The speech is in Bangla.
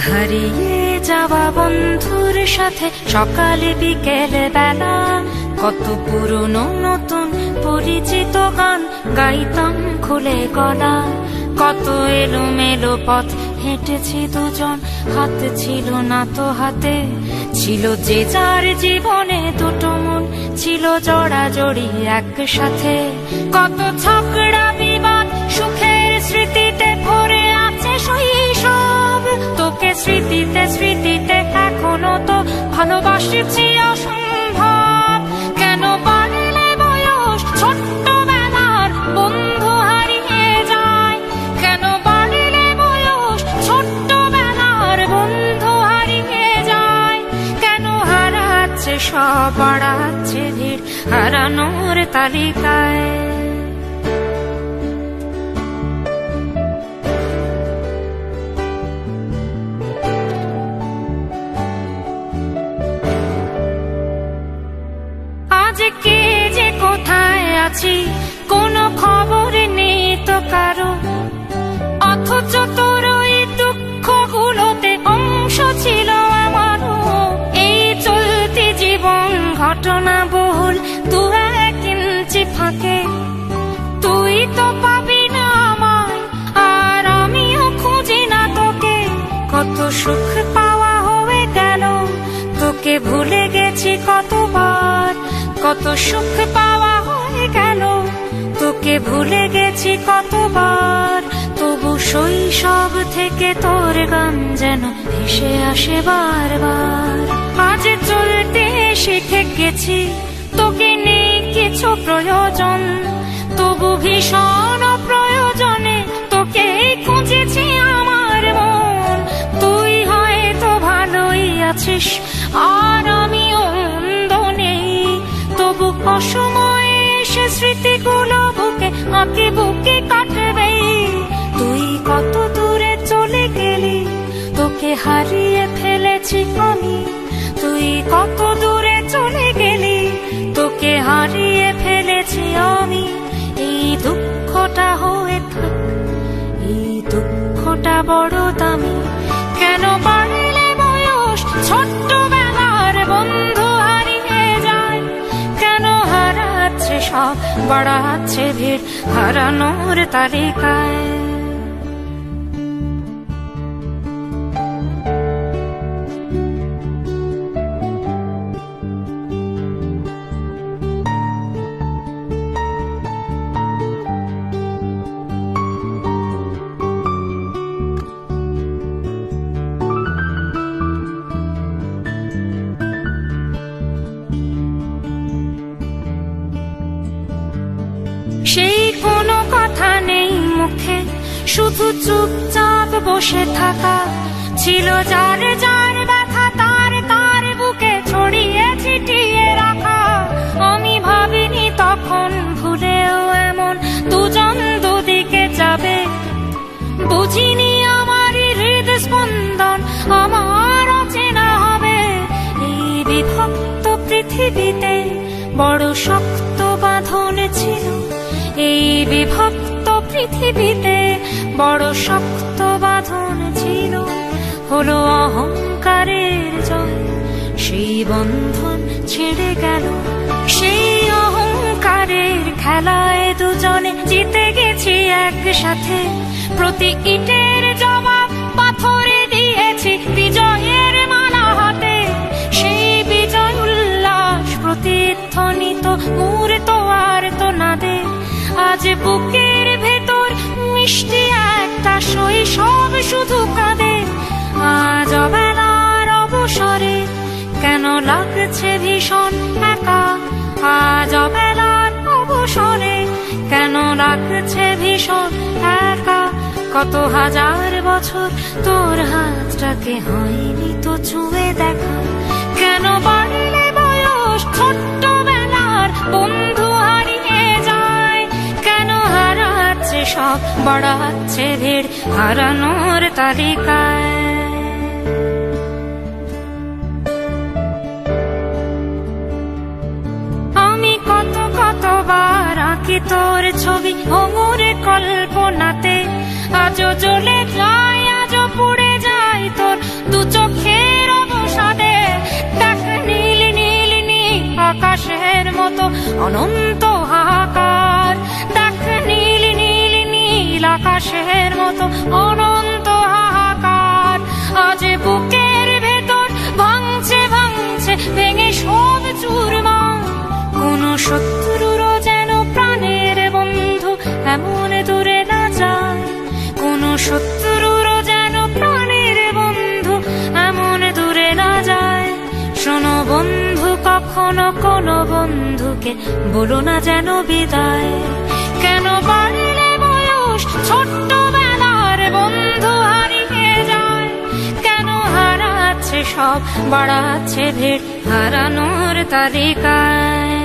হারিয়ে যাওয়া বন্ধুর সাথে সকালে বিকেলে বেলা কত পুরনো নতুন পরিচিত গান গাইতাম খুলে গলা। কত এলোমেলো পথ হেঁটেছি দুজন, হাত ছিল না তো হাতে। ছিল যে যার জীবনে দুটো মন, ছিল জড়াজড়ি একসাথে। কত ঝগড়া বিবাদ সুখের স্মৃতিতে ভরে আছে শৈশব। তোকে স্মৃতিতে স্মৃতিতে এখনো তো ভালোবাসছি অসম্ভব। কেন বাড়লে বয়স ছোট্টবেলার বন্ধু হারিয়ে যায়? কেন বাড়লে বয়স ছোট্টবেলার বন্ধু হারিয়ে যায়? কেন হারাচ্ছে সব, বাড়াচ্ছে ভিড় হারানোর তালিকায়? আজ কে যে কোথায় আছি কোনো খবর নেই তো কারো, অথচ তোর ওই দুঃখগুলোতে অংশ ছিল আমারও। এই চলতি জীবন ঘটনা বহুল দু এক ইঞ্চি ফাঁকে। তুই তো পাবি না আমায়, আর আমিও খুঁজি না তোকে। কত সুখ পাওয়া হয়ে গেল, তোকে ভুলে গেছি কতবার। কত সুখ পাওয়া হয়ে গেল, তোকে ভুলে গেছি কতবার। তবু শৈশব থেকে তোর গান যেন ভেসে আসে বারবার। আজ চলতে শিখে গেছি, তোকে নেই কিছু প্রয়োজন। তবু ভীষণ প্রয়োজনে তোকে খুঁজেছি আমার মন। তুই হয়তো ভালোই আছিস আর আমিও মন্দ নেই। তবু অসময়ে এসে স্মৃতিগুলো বুকে আঁকে বুকে কাটবে। তুই কত দূরে চলে গেলি, তোকে হারিয়ে ফেলেছি আমি। তুই কত দূরে চলে গেলি, তোকে হারিয়ে ফেলেছি আমি। এই দুঃখটা হয়ে থাক, এই দুঃখটা বড় দামি। কেন বাড়লে বয়স ছোট্টবেলার বন্ধু হারিয়ে যায়? কেন হারাচ্ছে সব, বাড়াচ্ছে ভিড় হারানোর তালিকায়? সেই কোনো কথা নেই মুখে, শুধু চুপচাপ বসে থাকা। ছিল যার যার ব্যথা তার তার বুকে ছড়িয়ে ছিটিয়ে রাখা। আমি ভাবিনি তখন ভুলেও এমন দুজন দুদিকে যাবে। বুঝিনি আমারই হৃদস্পন্দন আমার অচেনা হবে। এই বিভক্ত পৃথিবীতে বড় শক্ত বাঁধন ছিল। এই বিভক্ত পৃথিবীতে বড় শক্ত বাঁধন ছিল। হলো অহংকারের জয়, সেই বন্ধন ছেড়ে গেল। সেই অহংকারের খেলায় দুজনে জিতে গেছি একসাথে। প্রতি ইটের জবাব পাথরে দিয়েছি বিজয়ের মালা হাতে। সেই বিজয় উল্লাস প্রতিধ্বনিত মুহূর্ত আর তো না দে। আজ বুকের ভেতর মিষ্টি একটা শৈশব শুধু কাঁদে। আজ অবেলার অবসরে কেন লাগছে ভীষণ একা? আজ অবেলার অবসরে কেন লাগছে ভীষণ একা? কত হাজার বছর তোর হাতটাকে হয়নি তো ছুঁয়ে দেখা। কেন বাড়লে বয়স ছোট্টবেলার বন্ধু হারিয়ে যায়? কেন হারাচ্ছে সব, বাড়াচ্ছে ভিড় হারানোর তালিকায়? আমি কতবার আঁকি তোর ছবি ভঙ্গুরে কল্পনাতে। আজও জ্বলে যায়, আজও পুড়ে যায় তোর অনন্ত হাহাকার। দেখ নীল নীল নীল আকাশের মতো অনন্ত হাহাকার। আজ বুকের ভেতর ভাঙছে ভাঙছে ভেঙে সব চুরমার। কোন শত্রুরও যেন প্রাণের বন্ধু এমন দূরে না যায়। কোন শত্রুরও যেন প্রাণের বন্ধু এমন দূরে না যায়। শোনো বন্ধু, কখনো কোনো বন্ধুকে বলো না যেন বিদায়। কেন বাড়লে বয়স ছোট্টবেলার বন্ধু হারিয়ে যায়। কেন হারাচ্ছে সব, বাড়াচ্ছে ভিড় হারানোর তালিকায়।